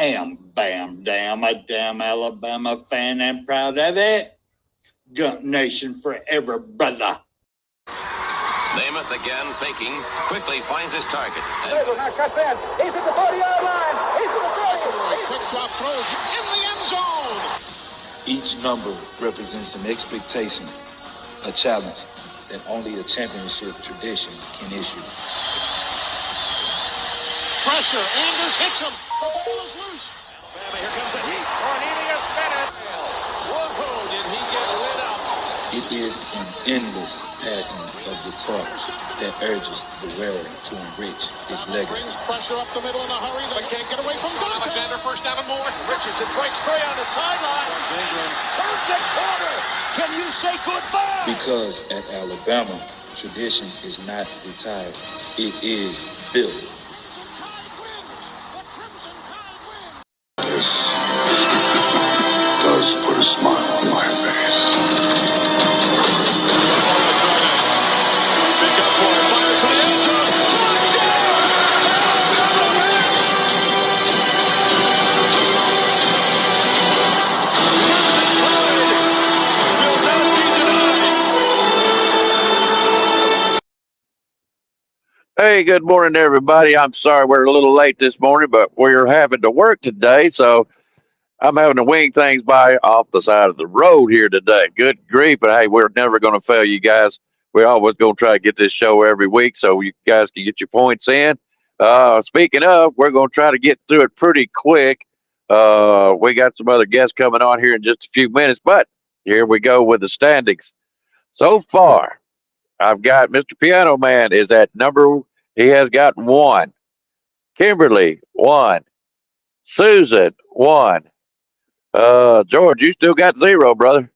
am Bam Dam, a damn Alabama fan and proud of it. Gump Nation forever, brother. Namath again faking, quickly finds his target. Now cuts in. He's at the 40-yard line. He's at the 30. Quick drop throws in the end zone. Each number represents an expectation, a challenge that only a championship tradition can issue. Pressure. Anders hits him. The ball is loose. Alabama, here comes the heat. Cornelius Bennett. Whoa, did he get lit up? It is an endless passing of the torch that urges the wearer to enrich his legacy. Brings pressure up the middle in a hurry. They can't get away from Donovan. Alexander first down and more. Richardson breaks free on the sideline. Turns the corner. Can you say goodbye? Because at Alabama, tradition is not retired. It is built. This does put a smile on my face. Hey, good morning, everybody. I'm sorry we're a little late this morning, but we're having to work today, so I'm having to wing things by off the side of the road here today. Good grief, but hey, we're never going to fail you guys. We're always going to try to get this show every week so you guys can get your points in. Speaking of, we're going to try to get through it pretty quick. We got some other guests coming on here in just a few minutes, but here we go with the standings. So far, I've got Mr. Piano Man is at number, he has got 1. Kimberly, 1. Susan, 1. George, you still got 0, brother.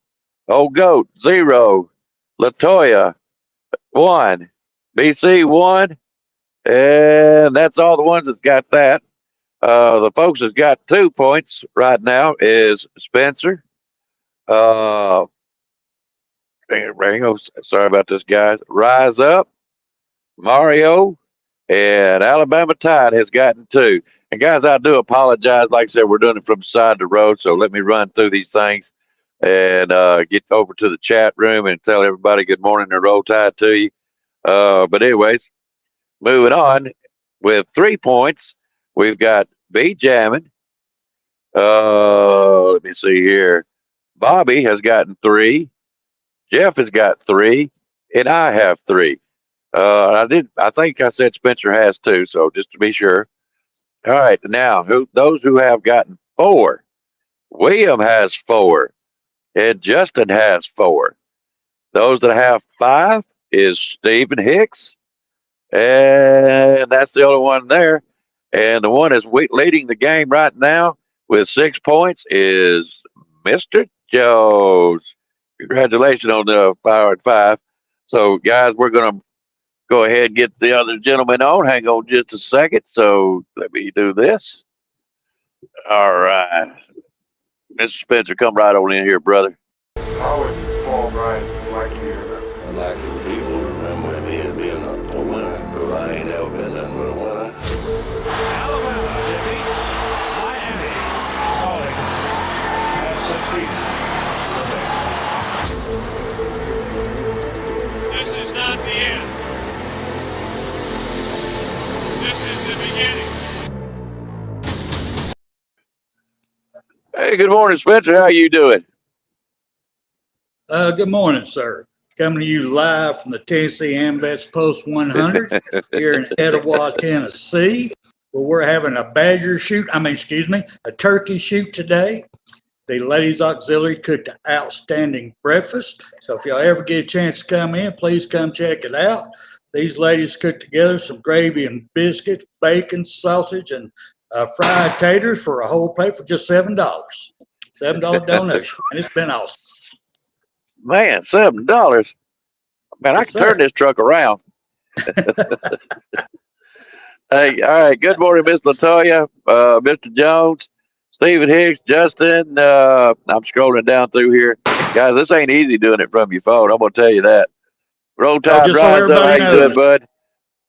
Old Goat, 0. Latoya, 1. BC, 1. And that's all the ones that's got that. The folks that's got 2 points right now is Spencer. Sorry about this, guys. Rise Up, Mario, and Alabama Tide has gotten 2. And guys, I do apologize. Like I said, we're doing it from side of the road, so let me run through these things and get over to the chat room and tell everybody good morning and roll tide to you. But anyways, moving on with 3 points, we've got B Jammin. Let me see here. Bobby has gotten 3. Jeff has got 3, and I have 3. I think I said Spencer has 2, so just to be sure. All right, now those who have gotten 4, William has 4, and Justin has 4. Those that have 5 is Stephen Hicks, and that's the only one there. And the one is leading the game right now with 6 points is Mr. Jones. Congratulations on the 5. So, guys, we're going to go ahead and get the other gentleman on. Hang on just a second. So, let me do this. All right. Mr. Spencer, come right on in here, brother. How would Paul Bryant like you hear that? I'd like for people to remember me as being a winner, because I ain't ever been nothing but a winner. Alabama defeats Miami. Stallings has succeeded. This is not the end. This is the beginning. Hey, good morning, Spencer. How you doing? Good morning, sir. Coming to you live from the Tennessee AMVETS Post 100 here in Etowah, Tennessee, where we're having a a turkey shoot today. The Ladies Auxiliary cooked an outstanding breakfast. So if y'all ever get a chance to come in, please come check it out. These ladies cooked together some gravy and biscuits, bacon, sausage, and fried taters for a whole plate for just $7. $7 donation. And it's been awesome. Man, $7. Man, I can turn this truck around. Hey, all right. Good morning, Miss Latoya, Mr. Jones, Stephen Hicks, Justin. I'm scrolling down through here. Guys, this ain't easy doing it from your phone. I'm going to tell you that. Roll Tide, rise up. How you doing, bud?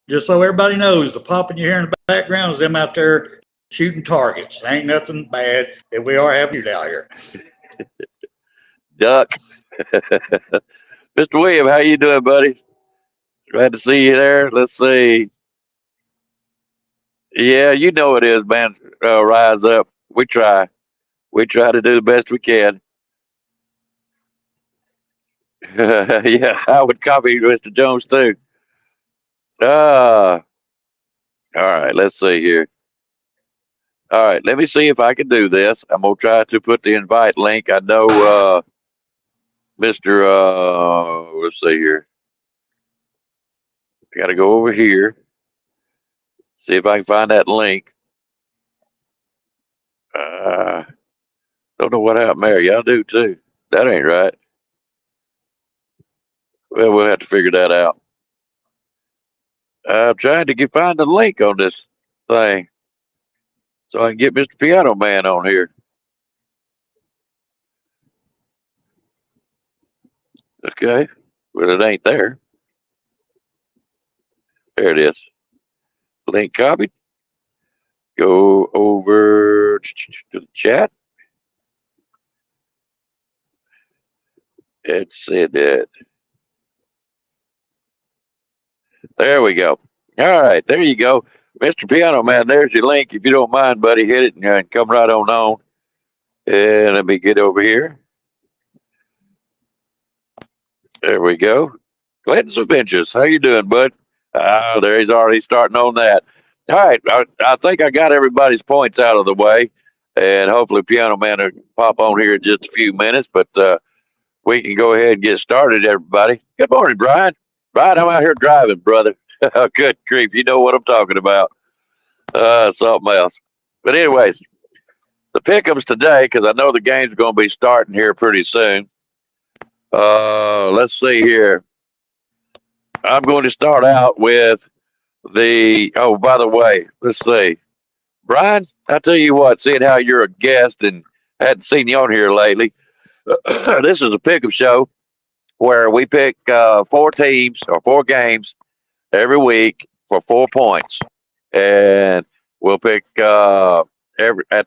Just so everybody knows, the popping you hear in the background is them out there shooting targets. Ain't nothing bad if we are having shoot out here. Duck. Mr. William, how you doing, buddy? Glad to see you there. Let's see. Yeah, you know it is, man. Rise up. We try. We try to do the best we can. Yeah, I would copy Mr. Jones too. All right, let's see here. All right, let me see if I can do this. I'm gonna try to put the invite link. I know Mr. Let's see here. I gotta go over here. See if I can find that link. Don't know what happened there. Y'all do too. That ain't right. Well, we'll have to figure that out. I'm trying to find the link on this thing so I can get Mr. Piano Man on here. Okay. Well, it ain't there. There it is. Link copied. Go over to the chat. It said that. There we go. All right, there you go. Mr. Piano Man, there's your link. If you don't mind, buddy, hit it and come right on. And let me get over here. There we go. Clinton's Adventures. How you doing, bud? There he's already starting on that. All right, I think I got everybody's points out of the way. And hopefully Piano Man will pop on here in just a few minutes. But we can go ahead and get started, everybody. Good morning, Brian. Brian, I'm out here driving, brother. Good grief. You know what I'm talking about. Something else. But anyways, the Pickems today, because I know the game's going to be starting here pretty soon. Let's see here. I'm going to start out with oh, by the way, let's see. Brian, I tell you what, seeing how you're a guest and hadn't seen you on here lately, this is a Pickem show where we pick 4 teams or 4 games every week for 4 points. And we'll pick at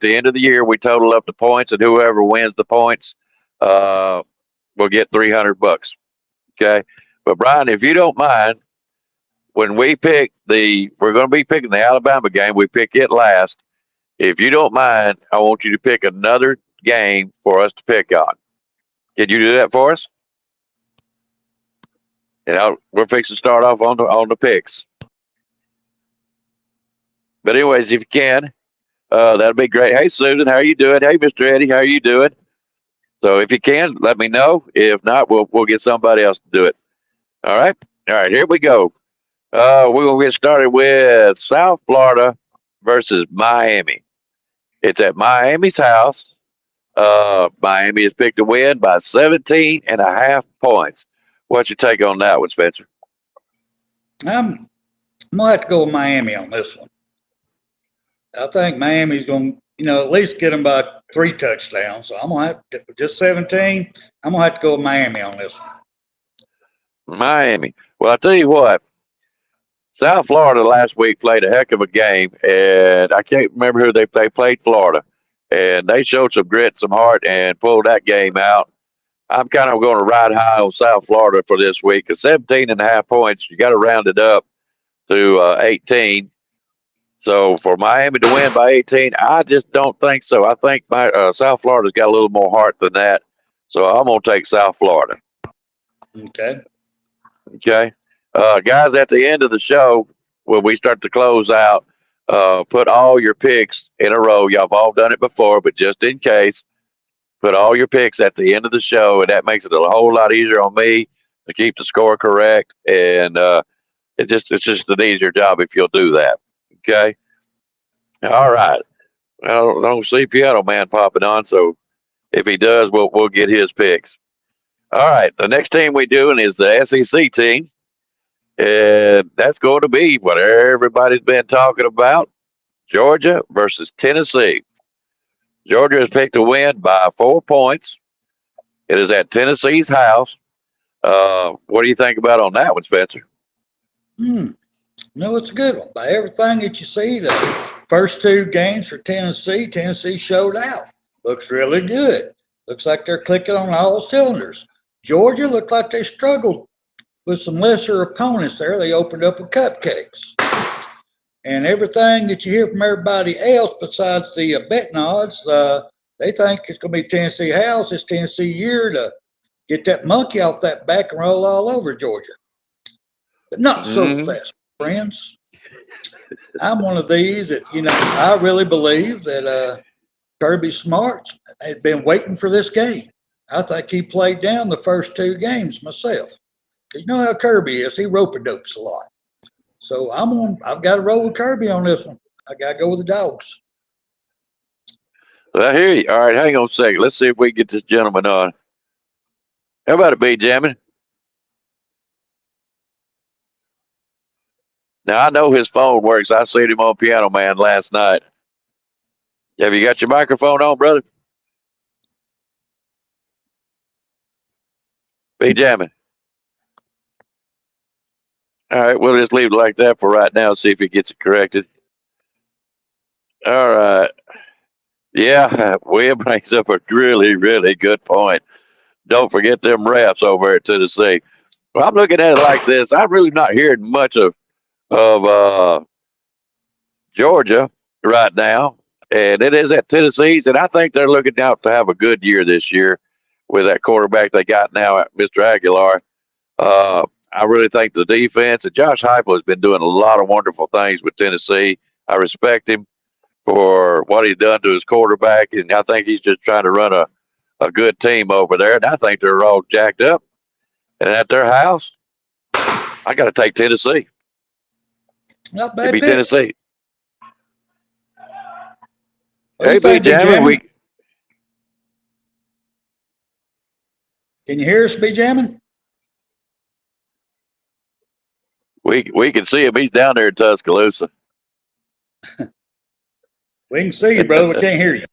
the end of the year, we total up the points, and whoever wins the points will get $300. Okay. But Brian, if you don't mind, when we pick we're going to be picking the Alabama game. We pick it last. If you don't mind, I want you to pick another game for us to pick on. Can you do that for us? And we're fixing to start off on the picks. But anyways, if you can, that'd be great. Hey, Susan, how are you doing? Hey, Mr. Eddie, how are you doing? So if you can, let me know. If not, we'll get somebody else to do it. All right. All right. Here we go. We're going to get started with South Florida versus Miami. It's at Miami's house. Miami is picked to win by 17.5 points. What's your take on that one, Spencer? I'm going to have to go with Miami on this one. I think Miami's going to, at least get them by 3 touchdowns. So I'm going to have to, just 17. I'm going to have to go with Miami on this one. Miami. Well, I'll tell you what. South Florida last week played a heck of a game, and I can't remember who they played Florida. And they showed some grit, some heart, and pulled that game out. I'm kind of going to ride high on South Florida for this week. Because 17.5 points, you got to round it up to 18. So for Miami to win by 18, I just don't think so. I think South Florida's got a little more heart than that. So I'm going to take South Florida. Okay. Okay. Guys, at the end of the show, when we start to close out, put all your picks in a row. Y'all have all done it before, but just in case, put all your picks at the end of the show, and that makes it a whole lot easier on me to keep the score correct. And it's just an easier job if you'll do that. Okay. All right. I don't see Piano Man popping on, so if he does, we'll get his picks. All right. The next team we're doing is the SEC team. And that's going to be what everybody's been talking about. Georgia versus Tennessee. Georgia is picked to win by 4 points. It is at Tennessee's house. What do you think about on that one, Spencer? No, it's a good one. By everything that you see, the first two games for Tennessee, Tennessee showed out. Looks really good. Looks like they're clicking on all cylinders. Georgia looked like they struggled with some lesser opponents there. They opened up with cupcakes. And everything that you hear from everybody else besides the betting odds, they think it's going to be Tennessee house. It's Tennessee year to get that monkey off that back and roll all over Georgia. But not so fast, friends. I'm one of these that, I really believe that Kirby Smart had been waiting for this game. I think he played down the first two games myself. You know how Kirby is. He rope-a-dopes a lot. So I've got to roll with Kirby on this one. I got to go with the dogs. Well, I hear you. All right, hang on a second. Let's see if we can get this gentleman on. How about it, B. Jamming? Now, I know his phone works. I seen him on Piano Man last night. Have you got your microphone on, brother? B. Jamming. All right, we'll just leave it like that for right now, see if he gets it corrected. All right. Yeah, William brings up a really, really good point. Don't forget them refs over at Tennessee. Well, I'm looking at it like this. I'm really not hearing much of Georgia right now, and it is at Tennessee's, and I think they're looking out to have a good year this year with that quarterback they got now at Mr. Aguilar. I really think the defense, and Josh Heupel has been doing a lot of wonderful things with Tennessee. I respect him for what he's done to his quarterback, and I think he's just trying to run a good team over there, and I think they're all jacked up. And at their house, I got to take Tennessee. Not bad. It'd be pick. Tennessee. What do Hey, you think, B. Jammin, can you hear us, B. Jammin? we can see him. He's down there in Tuscaloosa. We can see you, brother. We can't hear you.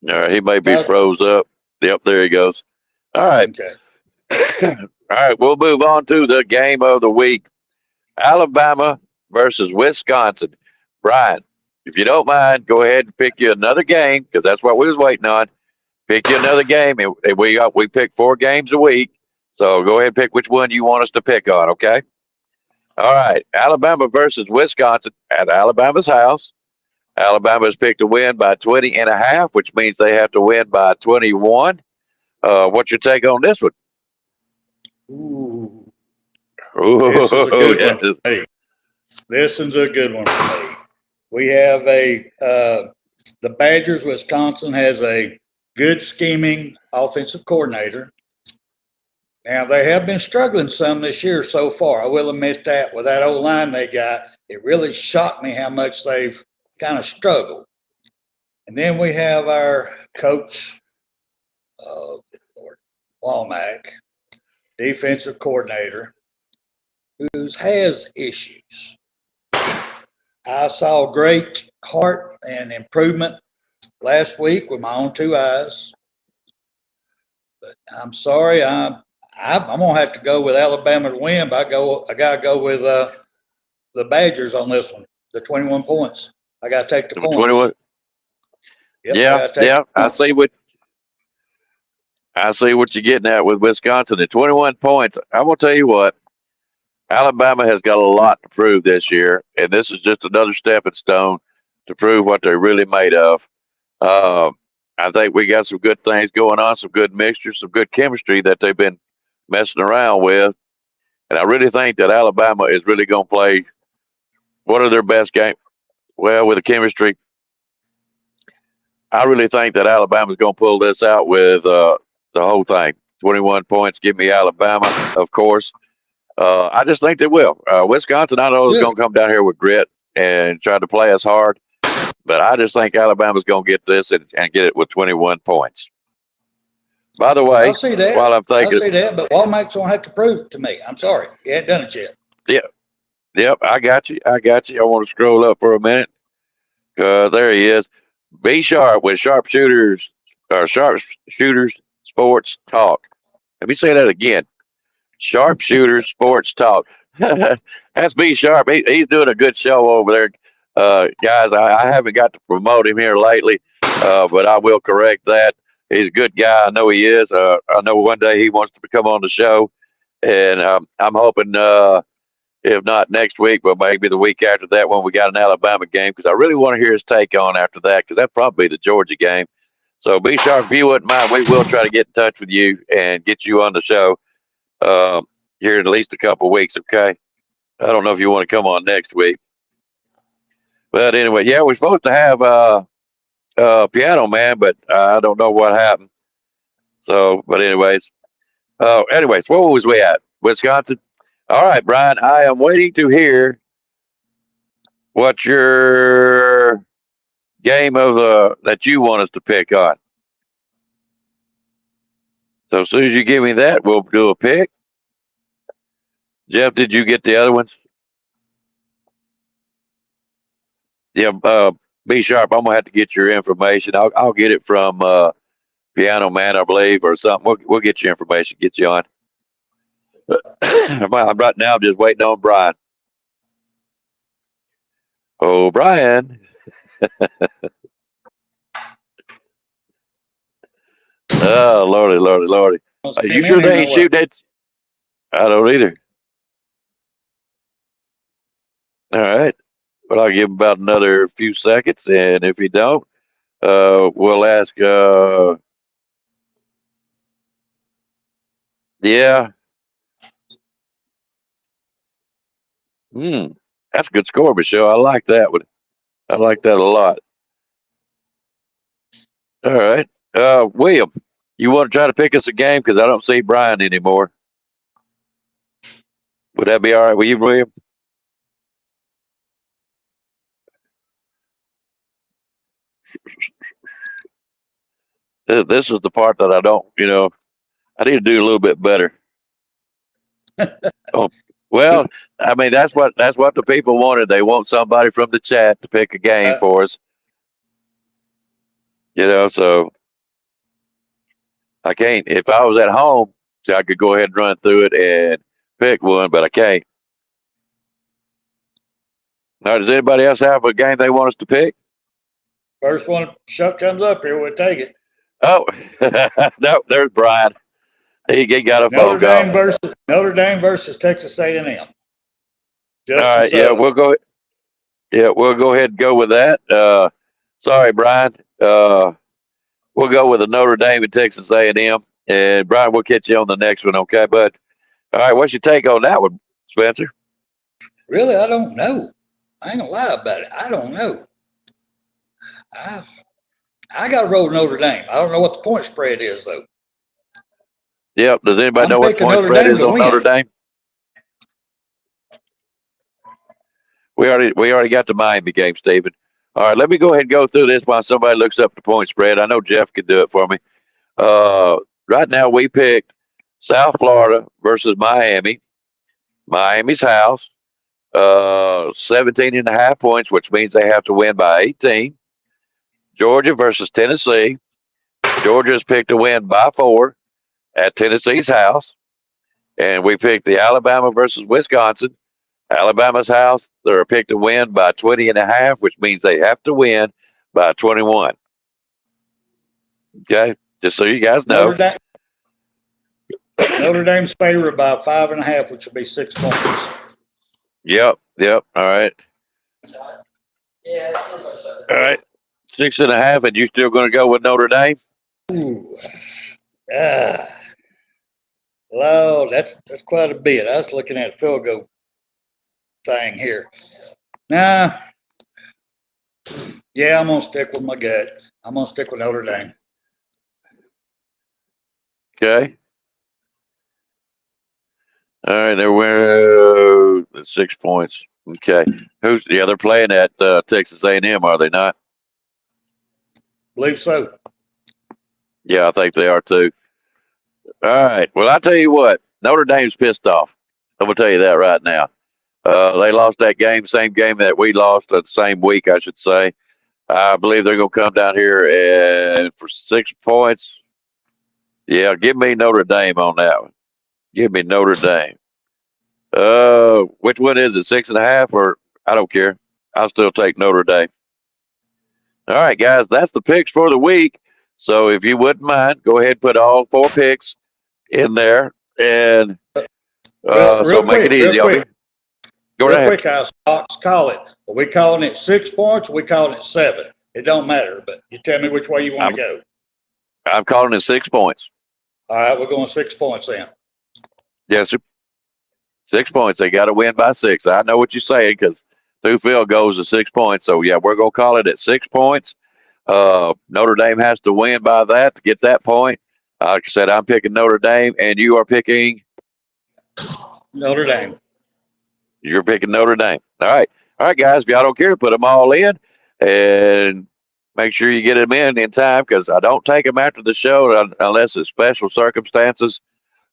All right, he may be froze up. Yep, there he goes. All right. Okay. All right, we'll move on to the game of the week. Alabama versus Wisconsin. Brian, if you don't mind, go ahead and pick you another game, because that's what we was waiting on. Pick you another game, and we pick 4 games a week. So go ahead and pick which one you want us to pick on, okay? All right, Alabama versus Wisconsin at Alabama's house. Alabama has picked to win by 20.5, which means they have to win by 21. What's your take on this one? Ooh. This is a good one for me. This is a good one for me. We have the Badgers, Wisconsin has a good scheming offensive coordinator. Now, they have been struggling some this year so far. I will admit that. With that old line they got, it really shocked me how much they've kind of struggled. And then we have our coach, Womack, defensive coordinator, who has issues. I saw great heart and improvement last week with my own 2 eyes. But I'm sorry, I'm gonna have to go with Alabama to win, but I gotta go with the Badgers on this one. The 21 points. I gotta take the points. 21. Yep, yeah. I see what you're getting at with Wisconsin. At 21 points, I'm gonna tell you what. Alabama has got a lot to prove this year, and this is just another stepping stone to prove what they're really made of. I think we got some good things going on, some good mixtures, some good chemistry that they've been messing around with. And I really think that Alabama is really going to play one of their best games. Well, with the chemistry, I really think that Alabama's going to pull this out with the whole thing. 21 points, give me Alabama, of course. I just think they will. Wisconsin, I know, is going to come down here with grit and try to play us hard. But I just think Alabama's going to get this and get it with 21 points. By the way, I'll see that. While I'm thinking, I'll see that, but Womack's going to have to prove it to me. I'm sorry. He hadn't done it yet. Yep, I got you. I want to scroll up for a minute. There he is. Be sharp with Sharpshooters Sports Talk. Let me say that again. Sharpshooter Sports Talk. That's B Sharp. He's doing a good show over there. Guys, I haven't got to promote him here lately, but I will correct that. He's a good guy. I know he is. I know one day he wants to come on the show, and I'm hoping, if not next week, but maybe the week after that when we got an Alabama game, because I really want to hear his take on after that, because that'd probably be the Georgia game. So B Sharp, if you wouldn't mind, we will try to get in touch with you and get you on the show here in at least a couple of weeks, okay? I don't know if you want to come on next week. But anyway, yeah, we're supposed to have Piano Man, but I don't know what happened. So, but anyways, where was we at? Wisconsin? All right, Brian, I am waiting to hear what your game of that you want us to pick on. So as soon as you give me that, we'll do a pick. Jeff, did you get the other ones? Yeah, B Sharp, I'm gonna have to get your information. I'll get it from Piano Man, I believe, or something. We'll get your information, get you on. I'm right now just waiting on Brian. Oh, Brian. Oh, Lordy, Lordy, Lordy. Are you sure they ain't shooting that? I don't either. All right. But I'll give him about another few seconds, and if he don't, we'll ask. Yeah. That's a good score, Michelle. I like that one. I like that a lot. All right. William, you want to try to pick us a game? Because I don't see Brian anymore. Would that be all right with you, William? This is the part that I don't, I need to do a little bit better. Oh, well, I mean, that's what the people wanted. They want somebody from the chat to pick a game for us. So I can't. If I was at home, I could go ahead and run through it and pick one, but I can't. Now, does anybody else have a game they want us to pick? First one shot comes up here, we'll take it. Oh, no, there's Brian. He got a phone call. Notre Dame versus Texas A&M. All right, yeah, we'll go ahead and go with that. Sorry, Brian. We'll go with the Notre Dame and Texas A&M. And Brian, we'll catch you on the next one, okay, bud? All right, what's your take on that one, Spencer? Really, I don't know. I ain't gonna lie about it. I don't know. I got to roll Notre Dame. I don't know what the point spread is, though. Yep. Does anybody know what the point spread is on Notre Dame? We already got the Miami game, Stephen. All right, let me go ahead and go through this while somebody looks up the point spread. I know Jeff can do it for me. Right now, we picked South Florida versus Miami. Miami's house. 17.5 points, which means they have to win by 18. Georgia versus Tennessee. Georgia's picked to win by 4 at Tennessee's house. And we picked the Alabama versus Wisconsin. Alabama's house, they're picked to win by 20.5, which means they have to win by 21. Okay, just so you guys know. Notre Dame's favored by 5.5, which will be 6 points. Yep. All right. All right. 6.5, and you still going to go with Notre Dame? Ooh. Well, that's quite a bit. I was looking at a field goal thing here. Nah. Yeah, I'm going to stick with my gut. I'm going to stick with Notre Dame. Okay. All right, there were 6 points. Okay. They're playing at Texas A&M, are they not? Believe so. Yeah, I think they are too. All right. Well, I tell you what, Notre Dame's pissed off. I'm gonna tell you that right now. They lost that game, same game that we lost, the same week, I should say. I believe they're gonna come down here and for 6 points. Yeah, give me Notre Dame on that one. Give me Notre Dame. Which one is it? 6.5 or I don't care. I'll still take Notre Dame. All right, guys, that's the picks for the week. So if you wouldn't mind, go ahead and put all 4 picks in there, and so make it easy on me. Go Real ahead. quick, I'll call it. Are we calling it 6 points? Or we calling it 7? It don't matter, but you tell me which way you want to go. I'm calling it 6 points. All right, we're going 6 points then. Yes, sir. 6 points. They got to win by 6. I know what you're saying because 2 field goals is 6 points. So yeah, we're gonna call it at 6 points. Notre Dame has to win by that to get that point. Like I said, I'm picking Notre Dame, and you are picking Notre Dame. You're picking Notre Dame. All right, guys. If y'all don't care, put them all in, and make sure you get them in time because I don't take them after the show unless it's special circumstances.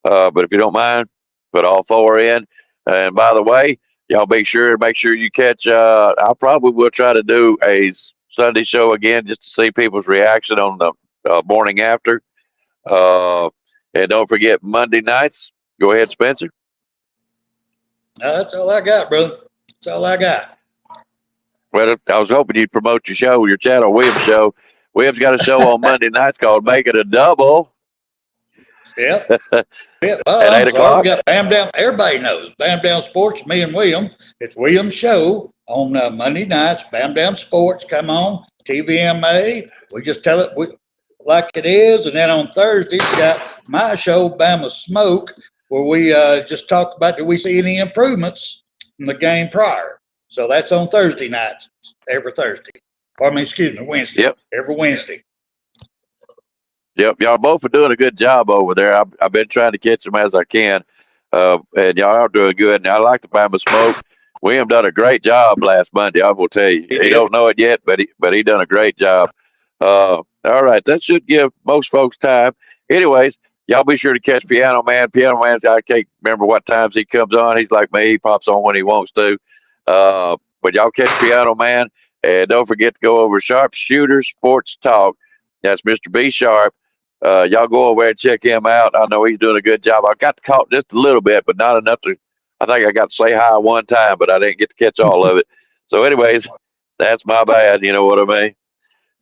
But if you don't mind, put all 4 in. And by the way, y'all make sure you catch. I probably will try to do a Sunday show again just to see people's reaction on the morning after. And don't forget Monday nights. Go ahead, Spencer. That's all I got, brother. That's all I got. Well, I was hoping you'd promote your channel, William's show. William's got a show on Monday nights called Make It a Double. Yep. Yep. At 8 o'clock. We got Bam Down. Everybody knows Bam Down Sports. Me and William. It's William's show on Monday nights. Bam Down Sports. Come on, TVMA. We just tell it like it is, and then on Thursdays got my show, BAMA Smoke, where we just talk about do we see any improvements from the game prior. So that's on Thursday nights, every Thursday. Wednesday. Yep. Every Wednesday. Yep, y'all both are doing a good job over there. I've been trying to catch them as I can, and y'all are doing good. And I like the Bama Smoke. William done a great job last Monday. I will tell you. He don't know it yet, but he done a great job. All right, that should give most folks time. Anyways, y'all be sure to catch Piano Man. Piano Man's, I can't remember what times he comes on. He's like me. He pops on when he wants to. But y'all catch Piano Man, and don't forget to go over Sharpshooter Sports Talk. That's Mr. B Sharp. Y'all go over there and check him out. I know he's doing a good job. I got to caught just a little bit, but not enough to. I think I got to say hi one time, but I didn't get to catch all of it. So, anyways, that's my bad. You know what I mean?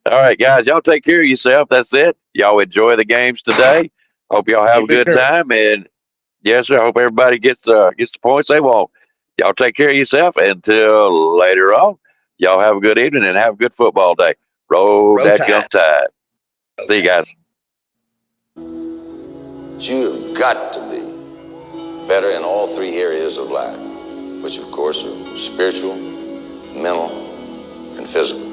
All right, guys, y'all take care of yourself. That's it. Y'all enjoy the games today. Hope y'all have a good time. And yes, sir. I hope everybody gets the points they want. Y'all take care of yourself. Until later on, y'all have a good evening and have a good football day. Roll that gum tide. See you guys. You've got to be better in all 3 areas of life, which of course are spiritual, mental, and physical.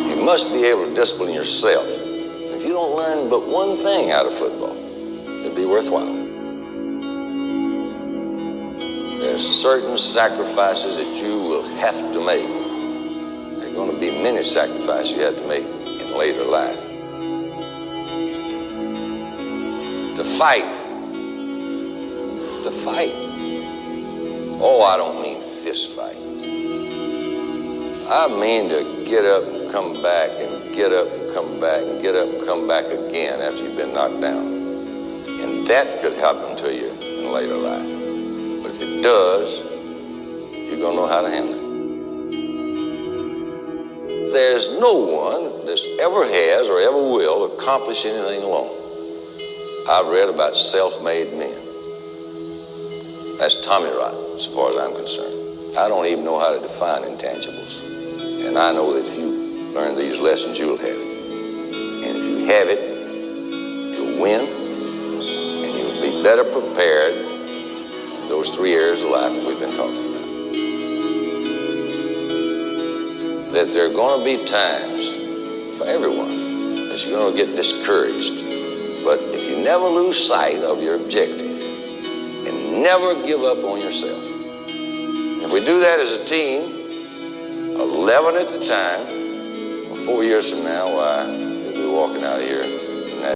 You must be able to discipline yourself. If you don't learn but one thing out of football, it'll be worthwhile. There's certain sacrifices that you will have to make. There are going to be many sacrifices you have to make in later life. To fight. Oh, I don't mean fist fight. I mean to get up and come back and get up and come back and get up and come back again after you've been knocked down. And that could happen to you in later life. But if it does, you're going to know how to handle it. There's no one that ever has or ever will accomplish anything alone. I've read about self-made men. That's Tommy Rot, as far as I'm concerned. I don't even know how to define intangibles. And I know that if you learn these lessons, you'll have it. And if you have it, you'll win, and you'll be better prepared in those 3 areas of life that we've been talking about. That there are going to be times for everyone that you're going to get discouraged. But if you never lose sight of your objective and never give up on yourself, if we do that as a team, 11 at a time, 4 years from now, why, we'll be walking out of here